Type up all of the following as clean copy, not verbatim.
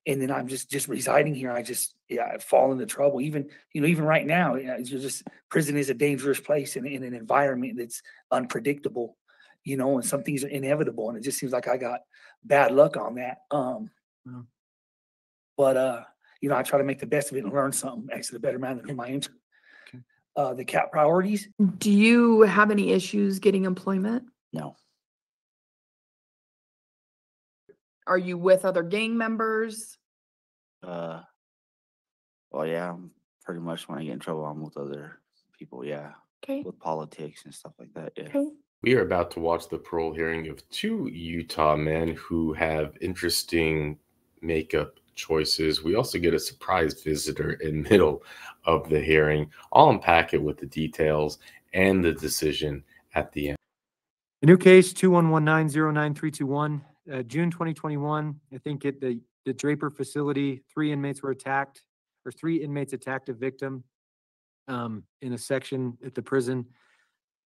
and then I'm just residing here. I fall into trouble. Even even right now, it's just prison is a dangerous place in an environment that's unpredictable, and some things are inevitable, and it just seems like I got bad luck on that. Well, But I try to make the best of it and learn something, actually, the better man than whom I am. okay. The CAP priorities. Do you have any issues getting employment? No. Are you with other gang members? Uh, well, yeah, pretty much when I get in trouble, I'm with other people. Yeah, Okay. with politics and stuff like that. Yeah. Okay. We are about to watch the parole hearing of two Utah men who have interesting makeup choices. We also get a surprise visitor in middle of the hearing. I'll unpack it with the details and the decision at the end. A new case, 2119-09321, June 2021. I think at the Draper facility, three inmates attacked a victim in a section at the prison.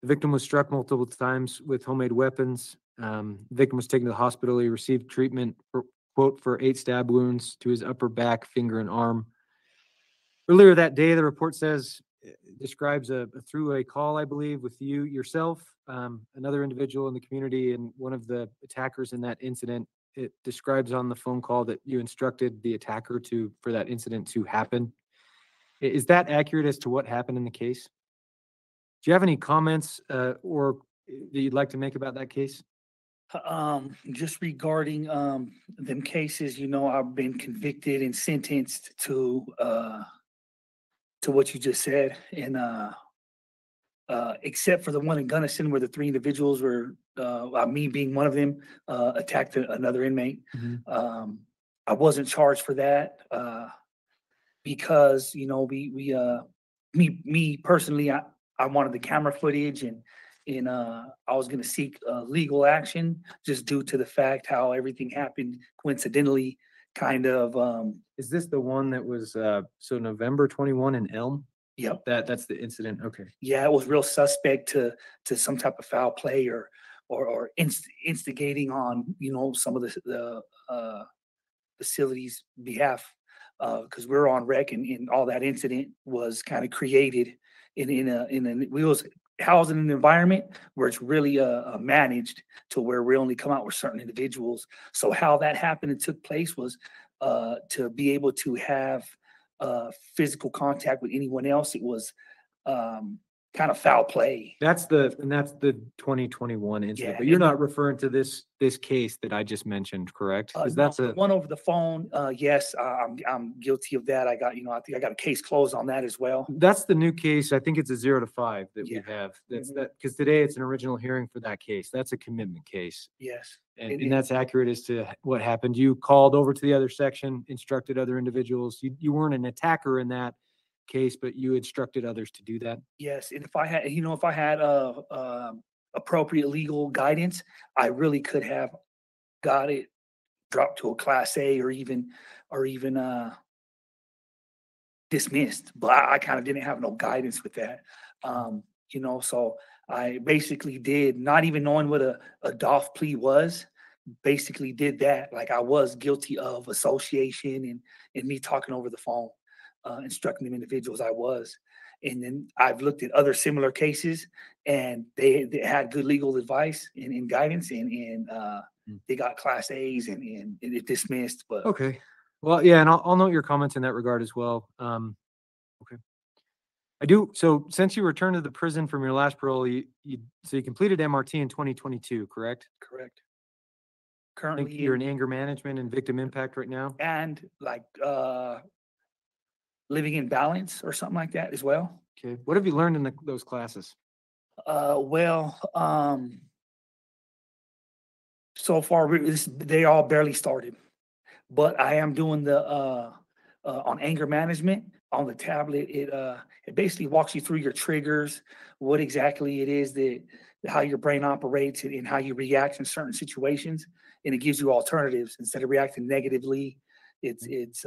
The victim was struck multiple times with homemade weapons. The victim was taken to the hospital. He received treatment for 8 stab wounds to his upper back, finger, and arm. Earlier that day, the report describes a throughway call, I believe, with yourself, another individual in the community, and one of the attackers in that incident. It describes on the phone call that you instructed the attacker for that incident to happen. Is that accurate as to what happened in the case? Do you have any comments or that you'd like to make about that case? Just regarding them cases, I've been convicted and sentenced to what you just said, and except for the one in Gunnison where the 3 individuals were, me being one of them, attacked another inmate. I wasn't charged for that because me personally, I wanted the camera footage, and I was going to seek legal action just due to the fact how everything happened coincidentally. Kind of. Is this the one that was so November 21 in Elm? Yep. That's the incident. Okay. Yeah, it was real suspect to some type of foul play or instigating on some of the facilities' behalf, because we're on rec, and all that incident was kind of created we was housed in an environment where it's really managed to where we only come out with certain individuals. So how that happened and took place was to be able to have physical contact with anyone else. It was kind of foul play. That's the 2021 incident, Yeah, but you're and not referring to this case that I just mentioned, correct? Because that's the one over the phone. Yes, I'm guilty of that. I got, I think I got a case closed on that as well. That's the new case. I think it's a 0 to 5 that Yeah. we have. That's Mhm. that because today it's an original hearing for that case. That's a commitment case. Yes. And that's accurate as to what happened. You called over to the other section, instructed other individuals. You weren't an attacker in that case, but you instructed others to do that. Yes, and if I had appropriate legal guidance, I really could have got it dropped to a class A or even dismissed. But I kind of didn't have no guidance with that. So I basically did, not even knowing what a DOF plea was, basically did that. Like I was guilty of association and me talking over the phone, instructing them individuals I was. And then I've looked at other similar cases, and they had good legal advice and guidance, and they got class A's and it dismissed. But Okay. Well, yeah, and I'll note your comments in that regard as well. Okay. I do. So since you returned to the prison from your last parole, you completed MRT in 2022, correct? correct. I Currently, think you're in anger management and victim impact right now. and like living in balance or something like that as well. Okay. What have you learned in those classes? Well, so far they all barely started, but I am doing the on anger management on the tablet. It basically walks you through your triggers, what exactly it is that how your brain operates and how you react in certain situations, and it gives you alternatives instead of reacting negatively. It's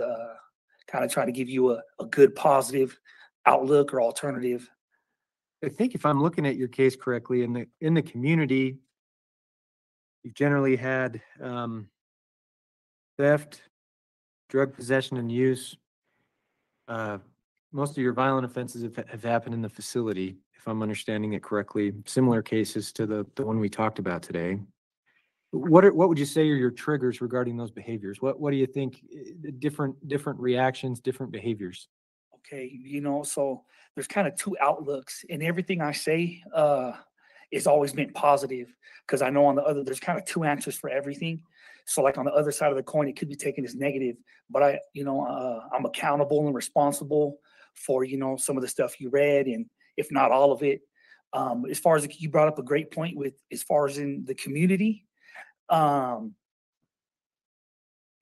kind of trying to give you a good positive outlook or alternative. I think if I'm looking at your case correctly, in the community, you've generally had theft, drug possession and use. Most of your violent offenses have happened in the facility, if I'm understanding it correctly. Similar cases to the one we talked about today. What would you say are your triggers regarding those behaviors? What do you think? Different reactions, different behaviors. Okay, so there's kind of two outlooks, and everything I say is always meant positive, because I know on the other there's kind of two answers for everything. So like on the other side of the coin, it could be taken as negative, but I'm accountable and responsible for some of the stuff you read, and if not all of it. As far as you brought up a great point with as far as in the community. And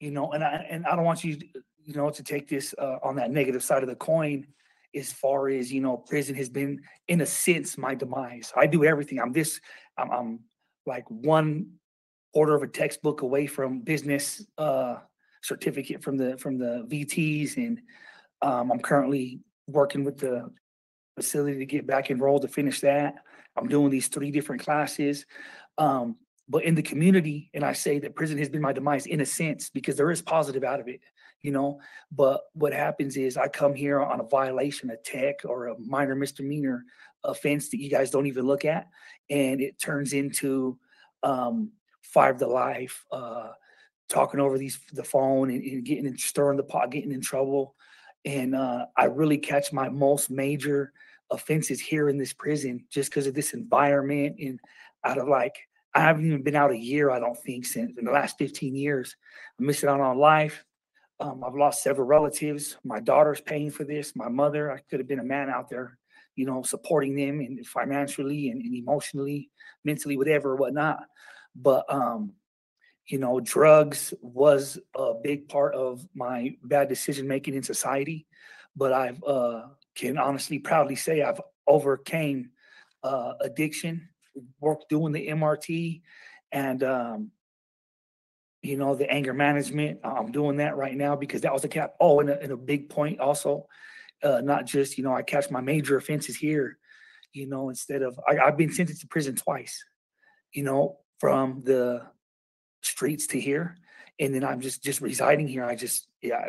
I don't want you, to take this on that negative side of the coin. As far as prison has been, in a sense, my demise. I do everything. I'm like 1/4 of a textbook away from business certificate from the VTs, and I'm currently working with the facility to get back enrolled to finish that. I'm doing these 3 different classes. But in the community, and I say that prison has been my demise in a sense, because there is positive out of it, but what happens is I come here on a violation, a tech or a minor misdemeanor offense that you guys don't even look at. And it turns into 5 to life, talking over the phone and getting in, stirring the pot, getting in trouble. And I really catch my most major offenses here in this prison just because of this environment. And out of I haven't even been out a year, I don't think, since in the last 15 years. I'm missing out on life. I've lost several relatives. My daughter's paying for this. My mother, I could have been a man out there, supporting them and financially and emotionally, mentally, whatever, whatnot. But, drugs was a big part of my bad decision-making in society. But I've can honestly, proudly say I've overcame addiction, work doing the MRT, and the anger management. I'm doing that right now because that was a cap. Oh, and a big point also, not just I catch my major offenses here, instead of I've been sentenced to prison twice, from the streets to here, and then I'm just residing here. I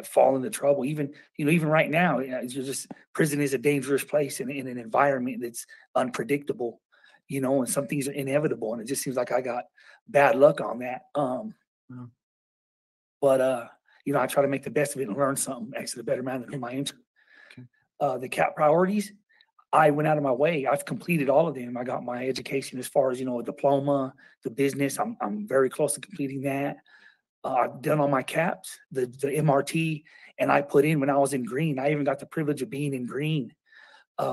fall into trouble. Even right now, it's just prison is a dangerous place in an environment that's unpredictable. And some things are inevitable, and it just seems like I got bad luck on that. But I try to make the best of it and learn something, exit a better man than whom I enter. Okay. The CAP priorities, I went out of my way. I've completed all of them. I got my education as far as a diploma, the business. I'm very close to completing that. I've done all my CAPs, the MRT, and I put in when I was in green. I even got the privilege of being in green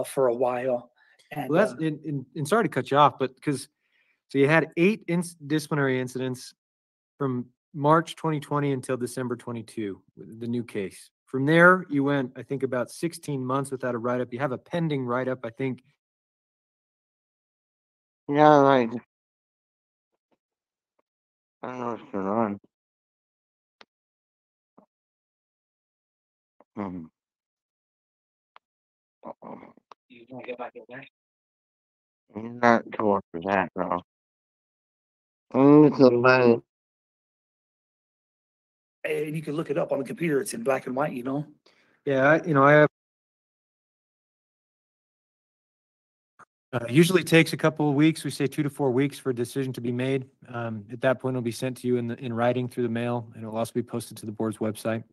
for a while. And, well, that's and sorry to cut you off, but so you had 8 disciplinary incidents from March 2020 until December 22, the new case. From there, you went, I think, about 16 months without a write-up. You have a pending write-up, I think. Yeah, I don't know what's going on. You want to get back in there? I'm not sure for that, though. It's a money. And you can look it up on the computer. It's in black and white, Yeah, I have. Usually takes a couple of weeks. We say 2 to 4 weeks for a decision to be made. At that point, it'll be sent to you in writing through the mail, and it'll also be posted to the board's website.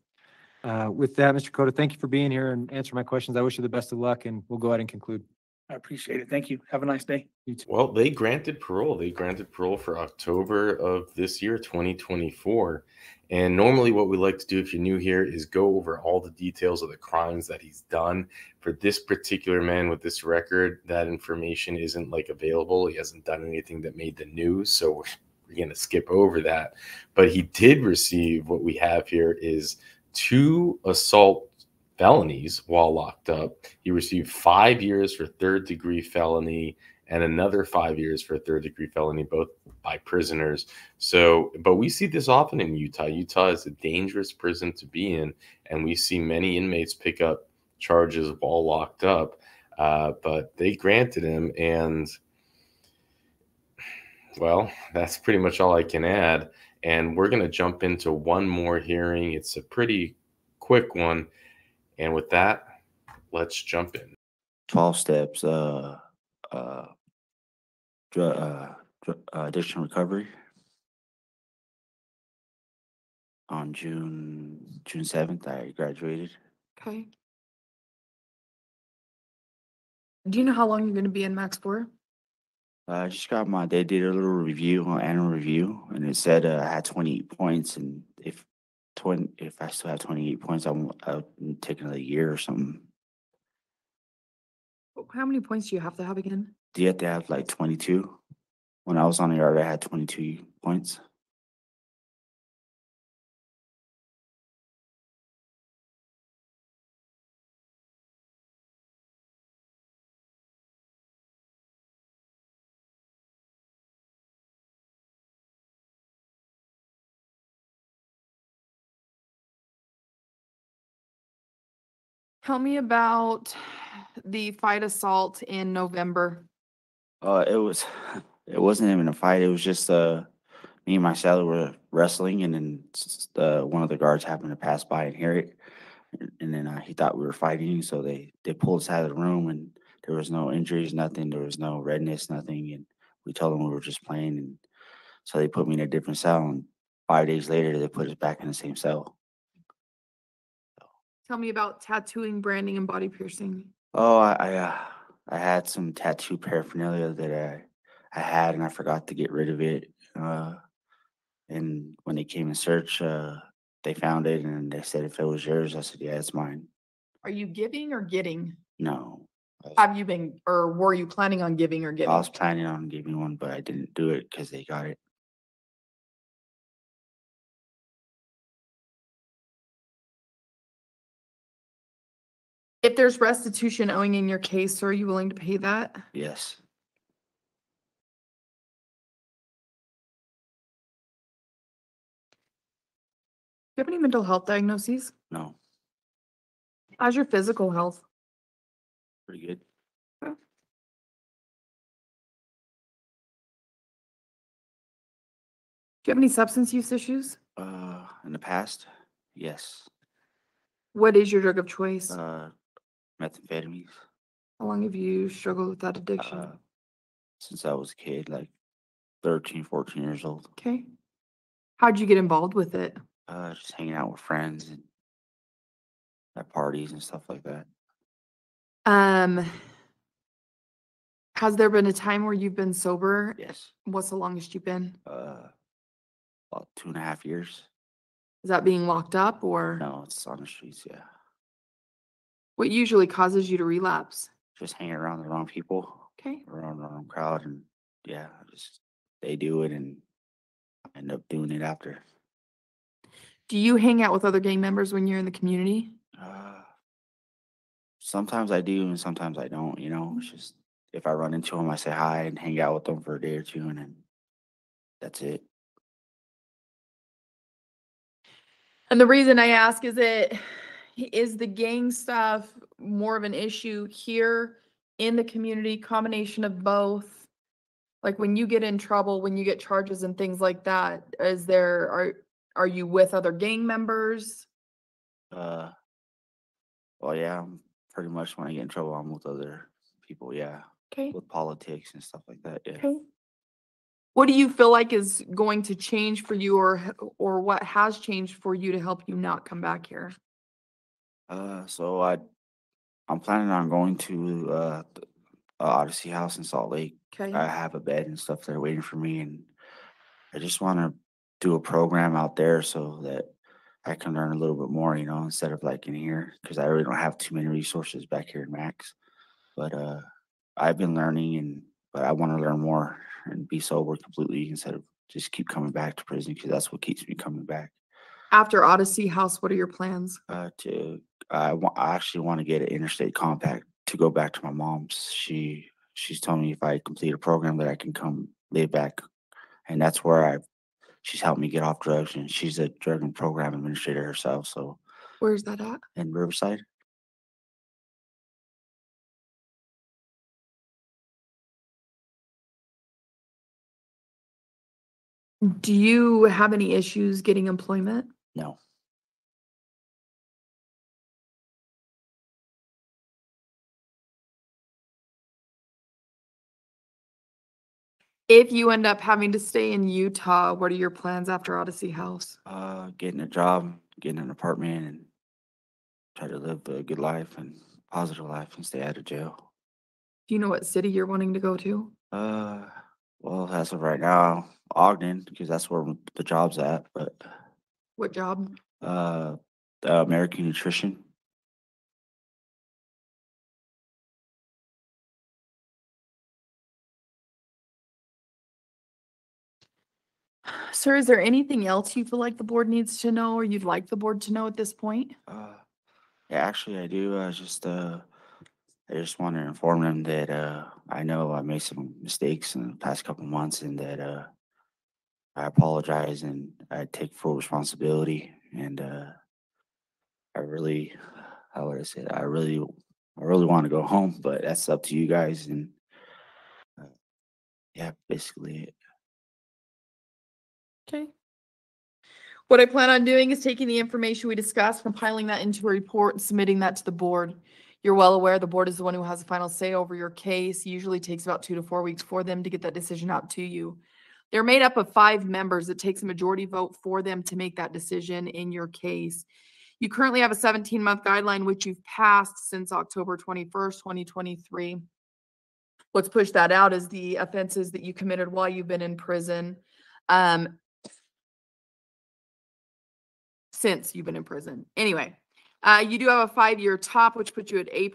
With that, Mr. Cota, thank you for being here and answering my questions. I wish you the best of luck, and we'll go ahead and conclude. I appreciate it. Thank you. Have a nice day. Well, they granted parole. They granted parole for October of this year, 2024. And normally what we like to do, if you're new here, is go over all the details of the crimes that he's done. For this particular man with this record, that information isn't available. He hasn't done anything that made the news, so we're going to skip over that. But he did receive, what we have here is 2 assault felonies while locked up. He received 5 years for 3rd-degree felony and another 5 years for a 3rd-degree felony, both by prisoners. So, but we see this often in Utah. Utah is a dangerous prison to be in, and we see many inmates pick up charges while locked up. But they granted him, and well, that's pretty much all I can add. And we're going to jump into one more hearing. It's a pretty quick one. And with that, let's jump in. 12 steps, addiction recovery on June 7th. I graduated. Okay. Do you know how long you're going to be in max for? I just got they did a little review, annual review, and it said I had 28 points, and if I still have 28 points, I'm taking a year or something. How many points do you have to have again? Do you have to have like 22? When I was on the yard, I had 22 points. Tell me about the fight assault in November. It wasn't even a fight. It was just me and my sailor were wrestling, and then one of the guards happened to pass by and hear it, and then he thought we were fighting, so they pulled us out of the room, and there was no injuries, nothing. There was no redness, nothing, and we told them we were just playing, and so they put me in a different cell, and 5 days later they put us back in the same cell. Tell me about tattooing, branding, and body piercing. Oh, I had some tattoo paraphernalia that I had, and I forgot to get rid of it. And when they came in search, they found it, and they said if it was yours, I said, yeah, it's mine. Are you giving or getting? No, Have you been, or were you planning on giving or I getting? was planning on giving one, but I didn't do it because they got it. If there's restitution owing in your case, are you willing to pay that? Do Yes. you have any mental health diagnoses? No. How's your physical health? Pretty good. Okay. Do you have any substance use issues? In the past, yes. What is your drug of choice? Methamphetamines. How long have you struggled with that addiction? Since I was a kid, like 13, 14 years old. Okay. How'd you get involved with it? Just hanging out with friends and at parties and stuff like that. Has there been a time where you've been sober? Yes. What's the longest you've been? About 2.5 years. Is that being locked up or? No, it's on the streets. Yeah. What usually causes you to relapse? Just hanging around the wrong people, Okay. around the wrong crowd, and yeah, just they do it and I end up doing it after. Do you hang out with other gang members when you're in the community? Sometimes I do and sometimes I don't, it's just if I run into them, I say hi and hang out with them for a day or two, and then that's it. And the reason I ask is the gang stuff more of an issue here in the community, combination of both? Like when you get in trouble, when you get charges and things like that, are you with other gang members? Well, yeah, pretty much when I get in trouble, I'm with other people, yeah, Okay. with politics and stuff like that, yeah. Okay. What do you feel like is going to change for you, or what has changed for you to help you not come back here? So I'm planning on going to the Odyssey House in Salt Lake. Okay. I have a bed and stuff there waiting for me, and I just want to do a program out there so that I can learn a little bit more, instead of like in here, because I really don't have too many resources back here in Max. But I've been learning, but I want to learn more and be sober completely instead of just keep coming back to prison, because that's what keeps me coming back. After Odyssey House, what are your plans? I actually want to get an interstate compact to go back to my mom's. She's told me if I complete a program that I can come live back, and that's where she's helped me get off drugs, and she's a drug and program administrator herself. So Where's that at? in Riverside. Do you have any issues getting employment? No. If you end up having to stay in Utah, what are your plans after Odyssey House? Getting a job, getting an apartment, and try to live a good life and positive life and stay out of jail. Do you know what city you're wanting to go to? Well, as of right now, Ogden, because that's where the job's at. But What job? the American Nutrition. Sir, is there anything else you feel like the board needs to know or you'd like the board to know at this point? Yeah, actually, I do. I just want to inform them that I know I made some mistakes in the past couple months, and that I apologize and I take full responsibility. And I really, how would I say that? I really want to go home, but that's up to you guys. And uh, yeah, basically it. Okay. What I plan on doing is taking the information we discussed, compiling that into a report and submitting that to the board. You're well aware the board is the one who has the final say over your case. Usually takes about 2 to 4 weeks for them to get that decision out to you. They're made up of 5 members. It takes a majority vote for them to make that decision in your case. You currently have a 17-month guideline, which you've passed since October 21st, 2023. What's pushed that out is the offenses that you committed while you've been in prison. Since you've been in prison. Anyway, you do have a 5-year top, which puts you at May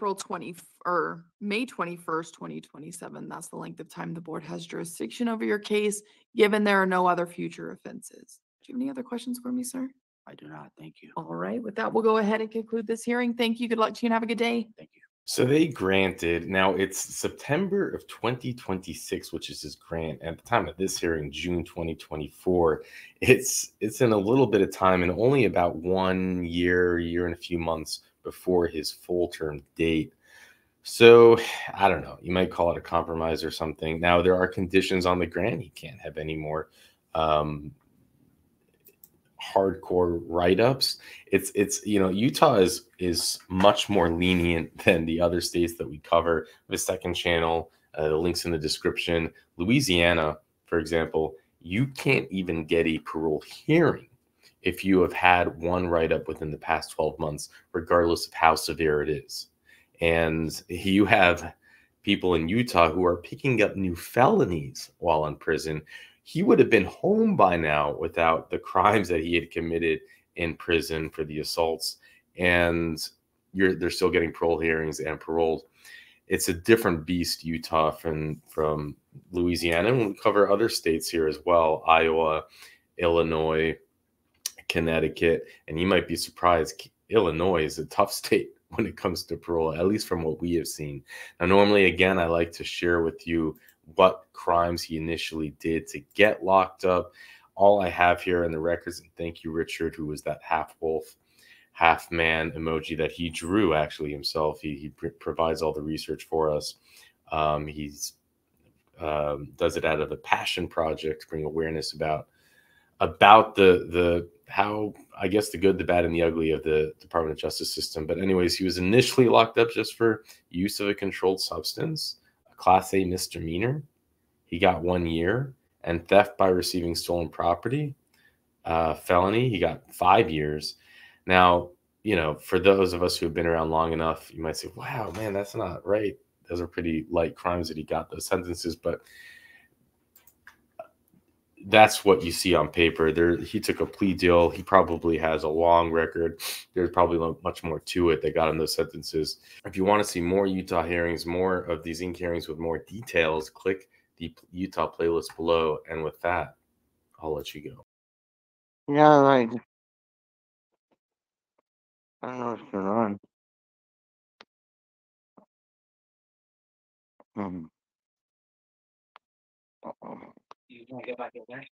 21st, 2027. That's the length of time the board has jurisdiction over your case, given there are no other future offenses. Do you have any other questions for me, sir? I do not. Thank you. All right. With that, we'll go ahead and conclude this hearing. Thank you. Good luck to you and have a good day. Thank you. So they granted, now it's September of 2026, which is his grant. At the time of this hearing, June 2024, it's in a little bit of time and only about 1 year and a few months before his full term date. So I don't know, you might call it a compromise or something. Now there are conditions on the grant. He can't have any more hardcore write-ups. It's Utah is much more lenient than the other states that we cover. The second channel, the links in the description. Louisiana, for example, you can't even get a parole hearing if you have had one write-up within the past 12 months, regardless of how severe it is. And you have people in Utah who are picking up new felonies while in prison. He would have been home by now without the crimes that he had committed in prison for the assaults. And they're still getting parole hearings and paroled. It's a different beast, Utah, from Louisiana. And we cover other states here as well: Iowa, Illinois, Connecticut. And you might be surprised, Illinois is a tough state when it comes to parole, at least from what we have seen. Now, normally, again, I like to share with you what crimes he initially did to get locked up. All I have here in the records, and thank you, Richard, who was that half wolf, half man emoji that he drew actually himself. He provides all the research for us. He's does it out of a passion project to bring awareness about the how, I guess, the good, the bad, and the ugly of the Department of Justice system. But anyways, he was initially locked up just for use of a controlled substance, a Class A misdemeanor. He got 1 year, and theft by receiving stolen property, felony. He got 5 years. Now, for those of us who have been around long enough, you might say, "Wow, man, that's not right. Those are pretty light crimes that he got those sentences." But that's what you see on paper. He took a plea deal. He probably has a long record. There's probably much more to it that got him those sentences. If you want to see more Utah hearings, more of these Inc. hearings with more details, click the Utah playlist below. And with that, I'll let you go. Yeah, I don't know what's going on. Hmm. You want to get back in there?